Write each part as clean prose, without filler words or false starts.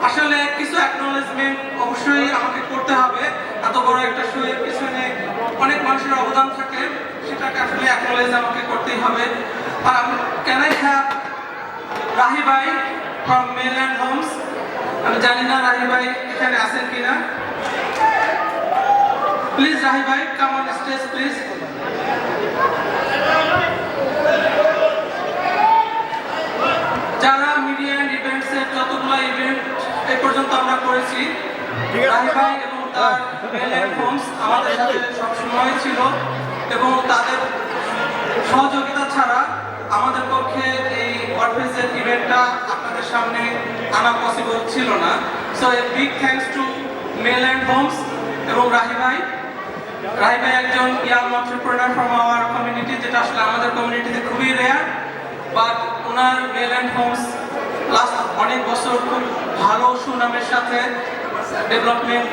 আসলে কিছু অ্যাকনোলেজমেন্ট অবশ্যই আমাকে করতে হবে। এত বড় একটা শো এর পিছনে অনেক মানুষের অবদান থাকে, সেটাকে আসলে অ্যাকনোলেজ আমাকে করতেই হবে। ক্যান আই হ্যাভ রাহি ভাই ফ্রম মেলল্যান্ড হোমস? আমি জানি না রাহি ভাই এখানে আছেন কিনা। প্লিজ রাহি ভাই, কাম অন স্টেজ প্লিজ। যারা মিডিয়া এন্ড ইভেন্টস এর যতগুলো ইভেন্ট এই পর্যন্ত আমরা করেছি, রাহি ভাই এবং তার মেলল্যান্ড হোমস আমাদের সাথে সবসময় ছিল এবং তাদের সহযোগিতা ছাড়া আমাদের পক্ষে এই অরফেজের ইভেন্টটা আপনাদের সামনে আনা পসিবল ছিল না। So a big thanks to Melland Homes এবং রাহি ভাই। রাহি ভাই একজন young entrepreneur from our community, যেটা আসলে আমাদের কমিউনিটিতে খুবই রেয়ার। বাট ওনার মেলল্যান্ড হোমস লাস্ট অনেক বছর খুব ভালো সুনামের সাথে ডেভেলপমেন্ট,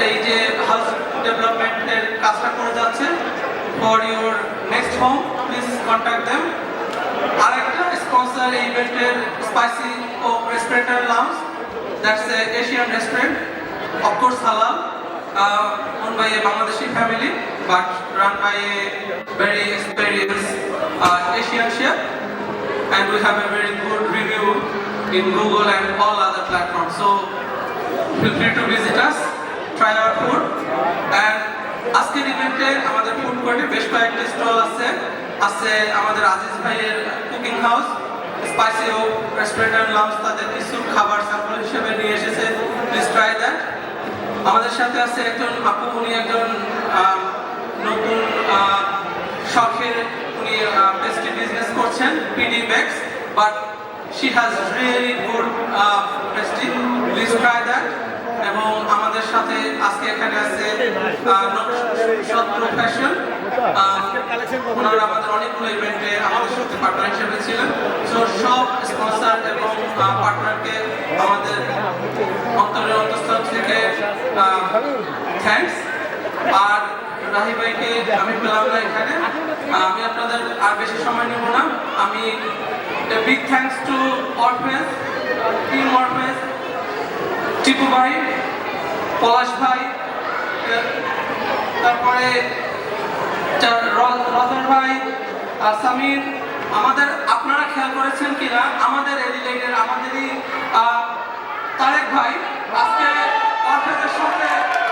এই যে হাউস ডেভেলপমেন্টের কাজটা করে যাচ্ছে। For your next home please contact them. আরেকটা স্পন্সর এই ইভেন্টের স্পাইসি ও restaurant and lounge, that's a Asian restaurant, of course হালাল, owned by a Bangladeshi family but run by a very experienced Asian chef, and we have a very good review in Google and all other platforms. So feel free to visit us, try our food. And আজকের ইভেন্টে আমাদের food কোর্টে বেশ কয়েকটি stall আছে আমাদের আজিজ ভাইয়ের cooking house, spicy ও রেস্টুরেন্ট এন্ড লাউঞ্জ তাদের কিছু খাবার স্যাম্পল হিসেবে নিয়ে এসেছে, প্লিজ ট্রাই দ্যাট। আমাদের সাথে আছে একজন আপু, উনি একজন নতুন শখের, উনি পেস্ট্রি বিজনেস করছেন, PD bakes, but she has really good pastry, please try that. এবং আমাদের সাথে আজকে এখানে আছে সত্র ফ্যাশন, ওনারা আমাদের অনেকগুলো ইভেন্টে আমাদের সাথে পার্টনার হিসেবে ছিলেন। সো সব স্পন্সর এবং পার্টনারকে আমাদের অন্তরের অন্তঃস্থল থেকে থ্যাঙ্কস। আর রাহি ভাইকে আমি পেলাম না এখানে, আমি আপনাদের আর বেশি সময় নেব না। আমি বিগ থ্যাঙ্কস টু অরফেজ, টিম অরফেজ, টিপু ভাই, পলাশ ভাই, তারপরে রতন ভাই, সামির। আমাদের আপনারা খেয়াল করেছেন কিনা, আমাদের এডিলেটের আমাদেরই তারেক ভাই আজকে অরফেজের সাথে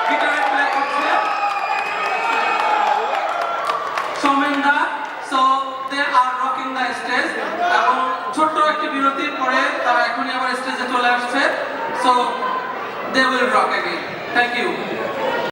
গিটারে প্লে করছে, সৌমেনদা। So they are rocking the stage. এবং ছোট্ট একটি বিরতির পরে তারা এখনই আবার স্টেজে চলে আসছে। So they will rock again. Thank you.